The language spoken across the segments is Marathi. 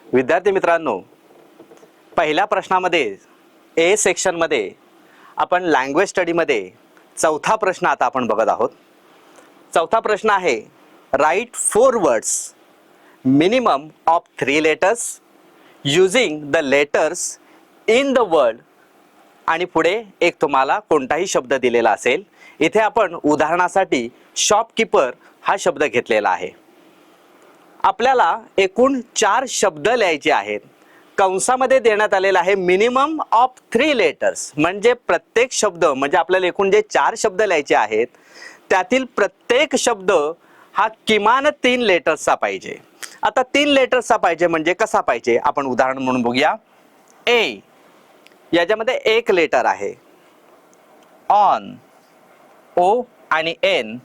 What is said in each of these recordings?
विद्यार्थी मित्रांनो, पहिल्या प्रश्नामध्ये ए सेक्शन मध्ये आपण लँग्वेज स्टडी मध्ये चौथा प्रश्न आता आपण बघत आहोत। चौथा प्रश्न आहे, write 4 words minimum of 3 letters using the letters in the word. आणि पुढे एक तुम्हाला कोणताही शब्द दिलेला असेल। इथे आपण उदाहरणासाठी शॉपकीपर हा शब्द घेतलेला आहे। आपल्याला एकूण 4 शब्द लिहायचे आहेत। कंसामध्ये देण्यात आलेला आहे मिनिमम ऑफ 3 लेटर्स, म्हणजे प्रत्येक शब्द म्हणजे आपल्याला एकूण जे 4 शब्द लिहायचे आहेत त्यातील प्रत्येक शब्द हा किमान 3 लेटर्सचा पाहिजे। आता 3 लेटर्सचा पाहिजे म्हणजे कसा पाहिजे आपण उदाहरण म्हणून बघूया। ए याच्यामध्ये एक लेटर आहे, ऑन, ओ आणि एन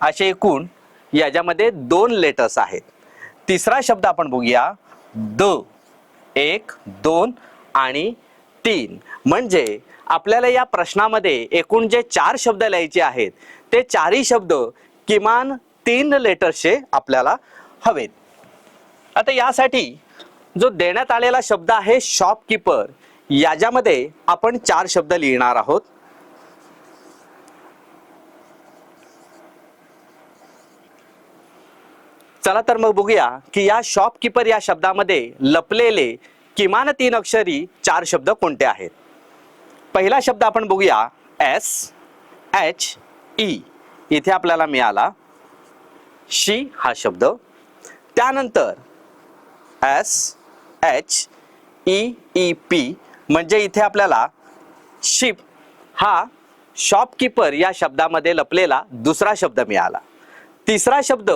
असे एकूण याच्यामध्ये 2 लेटर्स आहेत। तिसरा शब्द आपण बघूया, द, 1, 2 आणि 3, म्हणजे आपल्याला या प्रश्नामध्ये एकूण जे 4 शब्द लिहायचे आहेत ते 4ही शब्द किमान 3 लेटर्सचे आपल्याला हवेत। आता यासाठी जो देण्यात आलेला शब्द आहे शॉपकीपर, याच्यामध्ये आपण 4 शब्द लिहिणार आहोत। चला तर मग बघूया की या शॉपकीपर या शब्दामध्ये लपलेले किमान 3 अक्षरी 4 शब्द कोणते आहेत। पहिला शब्द आपण बघूया, एस एच ई, इथे आपल्याला मिळाला शी हा शब्द। त्यानंतर S H E E P, म्हणजे इथे आपल्याला शिप हा शॉपकीपर या शब्दामध्ये लपलेला दुसरा शब्द मिळाला। तिसरा शब्द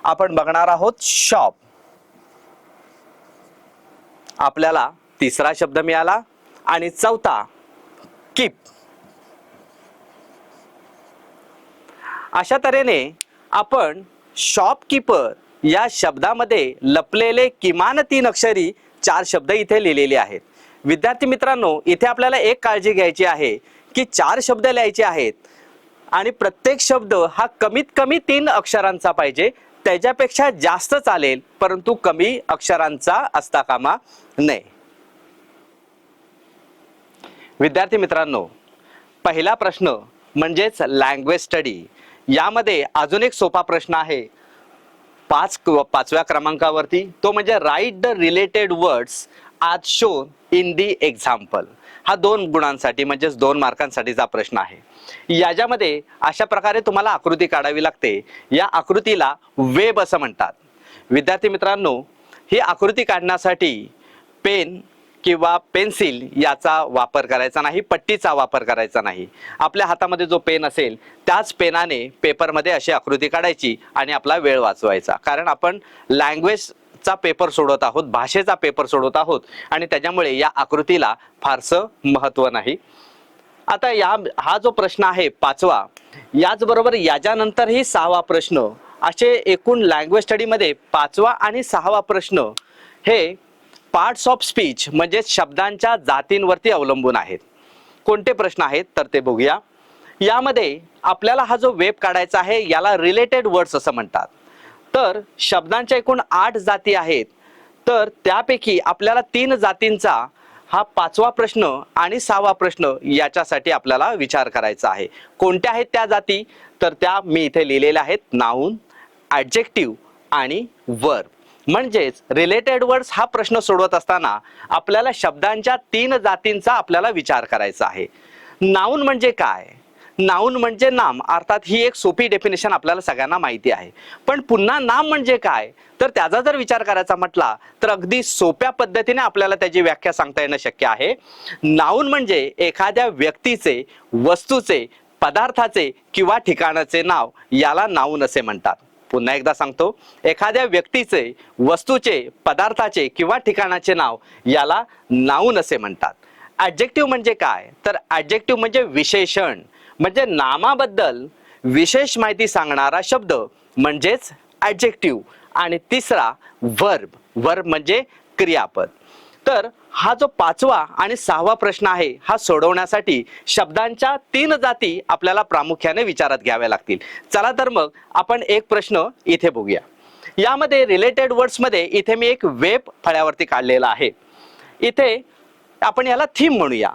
आपण बघणार आहोत शॉप, आपल्याला तिसरा शब्द मिळाला। आणि चौथा कीप। अशा तऱ्हेने आपण शॉपकीपर या शब्दामध्ये लपलेले किमान 3 अक्षरी 4 शब्द इथे लिहिलेले आहेत। विद्यार्थी मित्रांनो, इथे आपल्याला एक काळजी घ्यायची आहे की 4 शब्द लिहायचे आहेत आणि प्रत्येक शब्द हा कमीत कमी 3 अक्षरांचा पाहिजे। त्याच्यापेक्षा जास्त चालेल परंतु कमी अक्षरांचा असता कामा नये। विद्यार्थी मित्रांनो, पहिला प्रश्न म्हणजेच लँग्वेज स्टडी, यामध्ये अजून एक सोपा प्रश्न आहे 5व्या क्रमांकावरती, तो म्हणजे राईट द रिलेटेड वर्ड्स आज शोन इन दी एक्झाम्पल। हा 2 गुणांसाठी म्हणजेच 2 मार्कांसाठीचा प्रश्न आहे। याच्यामध्ये अशा प्रकारे तुम्हाला आकृती काढावी लागते। या आकृतीला वेब असं म्हणतात। विद्यार्थी मित्रांनो, ही आकृती काढण्यासाठी पेन किंवा पेन्सिल याचा वापर करायचा नाही, पट्टीचा वापर करायचा नाही। आपल्या हातामध्ये जो पेन असेल त्याच पेनाने पेपरमध्ये अशी आकृती काढायची आणि आपला वेळ वाचवायचा, कारण आपण लँग्वेजचा पेपर सोडवत आहोत, भाषेचा पेपर सोडवत आहोत आणि त्याच्यामुळे या आकृतीला फारसं महत्त्व नाही। आता हा जो प्रश्न आहे 5वा, याचबरोबर याच्यानंतरही 6वा प्रश्न, असे एकूण लँग्वेज स्टडीमध्ये 5वा आणि 6वा प्रश्न हे पार्ट्स ऑफ स्पीच म्हणजे शब्दांच्या जातींवरती अवलंबून आहेत। कोणते प्रश्न आहेत तर ते बघूया। यामध्ये आपल्याला हा जो वेब काढायचा आहे याला रिलेटेड वर्ड्स असं म्हणतात। तर शब्दांच्या एकूण 8 जाती आहेत, तर त्यापैकी आपल्याला 3 जातींचा हा 5वा प्रश्न आणि 6वा प्रश्न याच्यासाठी आपल्याला विचार करायचा आहे। कोणत्या आहेत त्या जाती तर त्या मी इथे लिहिलेल्या आहेत, नाउन, ॲडजेक्टिव्ह आणि वर्ब। म्हणजेच रिलेटेड वर्ड्स हा प्रश्न सोडवत असताना आपल्याला शब्दांच्या 3 जातींचा आपल्याला विचार करायचा आहे। नाउन म्हणजे काय? नाउन म्हणजे नाम, अर्थात ही एक सोपी डेफिनेशन आपल्याला सगळ्यांना माहिती आहे। पण पुन्हा नाम म्हणजे काय तर त्याचा जर विचार करायचा म्हटला तर अगदी सोप्या पद्धतीने आपल्याला त्याची व्याख्या सांगता येणं शक्य आहे। नाउन म्हणजे एखाद्या व्यक्तीचे, वस्तूचे, पदार्थाचे किंवा ठिकाणाचे नाव याला नाउन असे म्हणतात। पुन्हा एकदा सांगतो, एखाद्या व्यक्तीचे, वस्तूचे, पदार्थाचे किंवा ठिकाणाचे नाव याला नाउन असे म्हणतात। ॲडजेक्टिव्ह म्हणजे काय तर ॲडजेक्टिव्ह म्हणजे विशेषण, म्हणजे नामाबद्दल विशेष माहिती सांगणारा शब्द म्हणजेच ॲडजेक्टिव्ह। आणि तिसरा वर्ब, वर्ब म्हणजे क्रियापद। तर हा जो 5वा आणि 6वा प्रश्न आहे हा सोडवण्यासाठी शब्दांच्या 3 जाती आपल्याला प्रामुख्याने विचारात घ्याव्या लागतील। चला तर मग आपण एक प्रश्न इथे बघूया। यामध्ये रिलेटेड वर्ड्स मध्ये इथे मी एक वेब फळ्यावरती काढलेला आहे. इथे आपण याला थीम म्हणूया.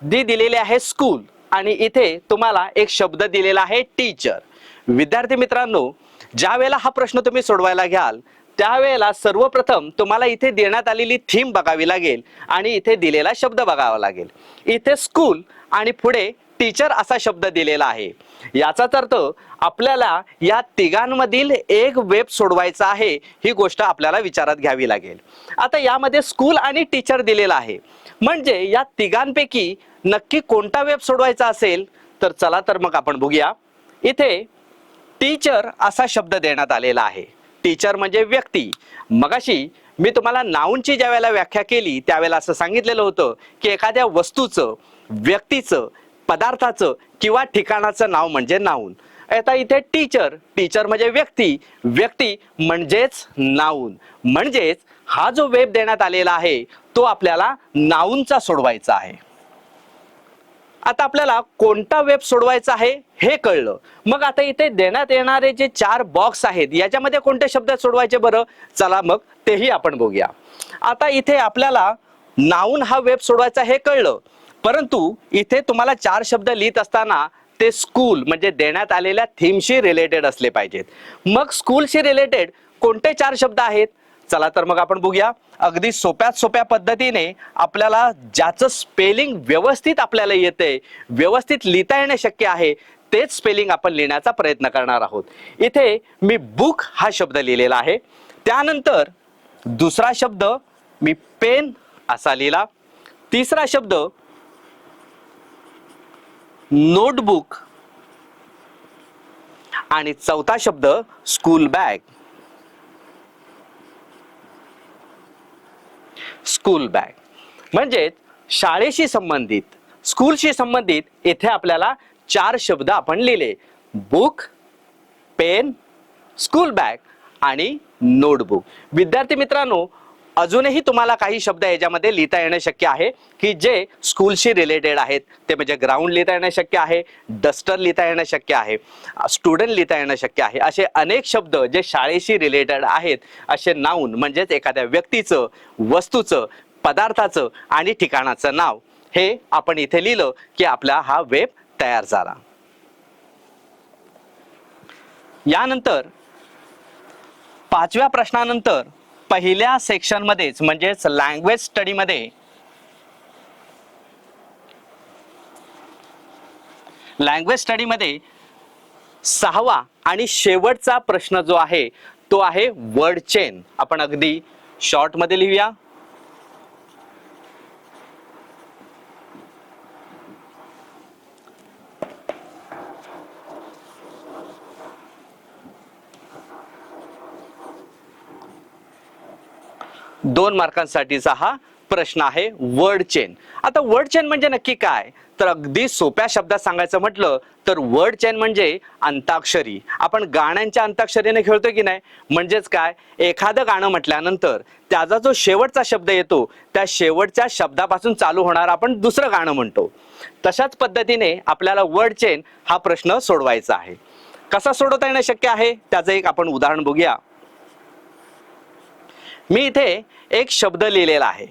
दिलेले आहे स्कूल आणि इथे तुम्हाला एक शब्द दिलेला आहे टीचर. विद्यार्थी मित्रांनो, ज्या वेळेला हा प्रश्न तुम्ही सोडवायला घ्याल त्यावेळेला सर्वप्रथम तुम्हाला इथे देण्यात आलेली थीम बघावी लागेल आणि इथे दिलेला शब्द बघावा लागेल. इथे स्कूल आणि पुढे टीचर असा शब्द दिलेला आहे. याचाच अर्थ आपल्याला या तिघांमधील एक वेब सोडवायचा आहे, ही गोष्ट आपल्याला विचारात घ्यावी लागेल. आता यामध्ये स्कूल आणि टीचर दिलेला आहे, म्हणजे या तिघांपैकी नक्की कोणता वेब सोडवायचा असेल तर चला तर मग आपण बघूया. इथे टीचर असा शब्द देण्यात आलेला आहे. टीचर म्हणजे व्यक्ती. मगाशी मी तुम्हाला नाऊनची ज्या वेळेला व्याख्या केली त्यावेळेला असं सांगितलेलं होतं की एखाद्या वस्तूचं, व्यक्तीचं, पदार्थाचं किंवा ठिकाणाचं नाव म्हणजे नाऊन. आता इथे टीचर, टीचर म्हणजे व्यक्ती, व्यक्ती म्हणजेच नाऊन. म्हणजेच हा जो वेब देण्यात आलेला आहे तो आपल्याला नाऊनचा सोडवायचा आहे. आता आपल्याला कोणता वेब सोडवायचा आहे हे कळलं. मग आता इथे देण्यात येणारे जे 4 बॉक्स आहेत याच्यामध्ये कोणते शब्द सोडवायचे बरं, चला मग तेही आपण बघूया. आता इथे आपल्याला नाऊन हा वेब सोडवायचा हे कळलं, परंतु इथे तुम्हाला 4 शब्द लिहित असताना ते स्कूल म्हणजे देण्यात आलेल्या थीमशी रिलेटेड असले पाहिजेत. मग स्कूलशी रिलेटेड कोणते 4 शब्द आहेत, चला तर मग आपण बघूया. अगदी सोप्यात सोप्या पद्धतीने आपल्याला ज्याचं स्पेलिंग व्यवस्थित आपल्याला येते, व्यवस्थित लिहिता येणे शक्य आहे, तेच स्पेलिंग आपण लिहिण्याचा प्रयत्न करणार आहोत. इथे मी बुक हा शब्द लिहिलेला आहे. त्यानंतर दुसरा शब्द मी पेन असा लिहिला. तिसरा शब्द नोटबुक आणि चौथा शब्द स्कूल बॅग. स्कूल बॅग म्हणजे शाळेशी संबंधित, स्कूलशी संबंधित इथे आपल्याला 4 शब्द आपण लिहिले. बुक, पेन, स्कूल बॅग आणि नोटबुक. विद्यार्थी मित्रांनो, अजूनही तुम्हाला काही शब्द याच्यामध्ये लिहिता येणं शक्य आहे की जे स्कूलशी रिलेटेड आहेत. ते म्हणजे ग्राउंड लिहिता येणं शक्य आहे, डस्टर लिहिता येणं शक्य आहे, स्टुडंट लिहिता येणं शक्य आहे. असे अनेक शब्द जे शाळेशी रिलेटेड आहेत, असे नाऊन म्हणजेच एखाद्या व्यक्तीचं, वस्तूचं, पदार्थाचं आणि ठिकाणाचं नाव हे आपण इथे लिहिलं की आपला हा वेब तयार झाला. यानंतर 5व्या प्रश्नानंतर पहिल्या सेक्शन मध्येच म्हणजेच लँग्वेज स्टडी मध्ये लँग्वेज स्टडी मध्ये 6वा आणि शेवटचा प्रश्न जो आहे तो आहे वर्ड चेन. आपण अगदी शॉर्ट मध्ये लिहूया. दोन मार्कांसाठीचा हा प्रश्न आहे वर्ड चेन. आता वर्ड चेन म्हणजे नक्की काय, तर अगदी सोप्या शब्दात सांगायचं म्हटलं तर वर्ड चेन म्हणजे अंताक्षरी. आपण गाण्यांच्या अंताक्षरीने खेळतो की नाही, म्हणजेच काय, एखादं गाणं म्हटल्यानंतर त्याचा जो शेवटचा शब्द येतो त्या शेवटच्या शब्दापासून चालू होणार आपण दुसरं गाणं म्हणतो. तशाच पद्धतीने आपल्याला वर्ड चेन हा प्रश्न सोडवायचा आहे. कसा सोडवता येणं शक्य आहे त्याचं एक आपण उदाहरण बघूया. मी इथे एक शब्द लिहिलेला आहे.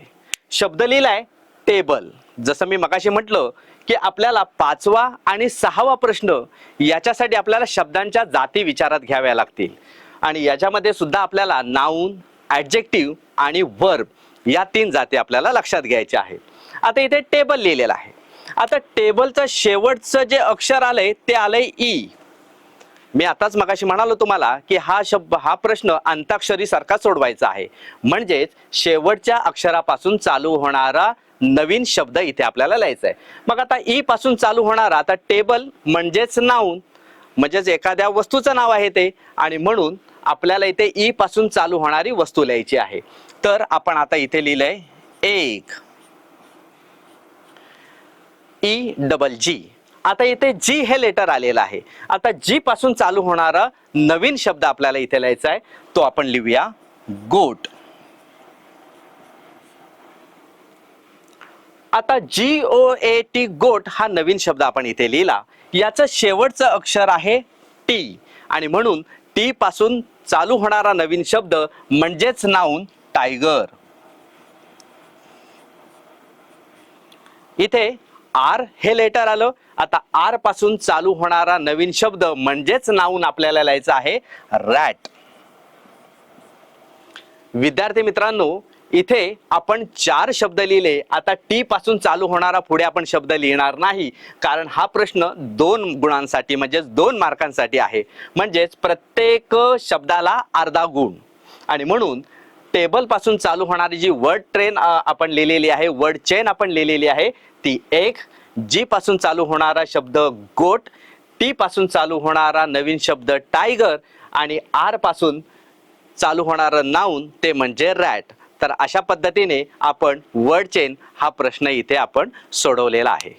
शब्द लिहिलाय टेबल. जसं मी मगाशी म्हटलं की आपल्याला 5वा आणि 6वा प्रश्न याच्यासाठी आपल्याला शब्दांच्या जाती विचारात घ्याव्या लागतील आणि याच्यामध्ये सुद्धा आपल्याला नाऊन, ॲडजेक्टिव्ह आणि वर्ब या 3 जाती आपल्याला लक्षात घ्यायच्या आहेत. आता इथे टेबल लिहिलेलं आहे. आता टेबलचं शेवटचं जे अक्षर आलंय ते आलंय ई. मी आताच मगाशी म्हणालो तुम्हाला की हा प्रश्न अंताक्षरी सारखा सोडवायचा आहे, म्हणजेच शेवटच्या अक्षरापासून चालू होणारा नवीन शब्द इथे आपल्याला लिहायचा आहे. मग आता ई पासून चालू होणारा, आता टेबल म्हणजेच नाऊन म्हणजेच एखाद्या वस्तूचं नाव आहे ते, आणि म्हणून आपल्याला इथे ई पासून चालू होणारी वस्तू लिहायची आहे. तर आपण आता इथे लिहिलंय एक, ई डबल जी. आता इथे जी हे लेटर आलेलं आहे. आता जी पासून चालू होणारा नवीन शब्द आपल्याला इथे लिहायचा आहे, तो आपण लिहूया गोट. आता GOAT गोट हा नवीन शब्द आपण इथे लिहिला. याचं शेवटचं अक्षर आहे टी आणि म्हणून टी पासून चालू होणारा नवीन शब्द म्हणजेच नाउन टायगर. इथे आर हे लेटर आलं. आता आर पासून चालू होणारा नवीन शब्द म्हणजेच नाउन आपल्याला लिहायचं आहे रॅट. विद्यार्थी मित्रांनो, इथे आपण 4 शब्द लिहिले. आता टी पासून चालू होणारा पुढे आपण शब्द लिहिणार नाही, कारण हा प्रश्न 2 गुणांसाठी म्हणजेच 2 मार्कांसाठी आहे. म्हणजेच प्रत्येक शब्दाला अर्धा गुण. आणि म्हणून टेबल पासून चालू होणारी जी वर्ड ट्रेन आपण लिहिलेली आहे, वर्ड चेन आपण लिहिलेली आहे ती 1. जी पासून चालू होणारा शब्द गोट, टी पासून चालू होणारा नवीन शब्द टायगर आणि आर पासून चालू होणारं नाउन ते म्हणजे रॅट. तर अशा पद्धतीने आपण वर्ड चेन हा प्रश्न इथे आपण सोडवलेला आहे.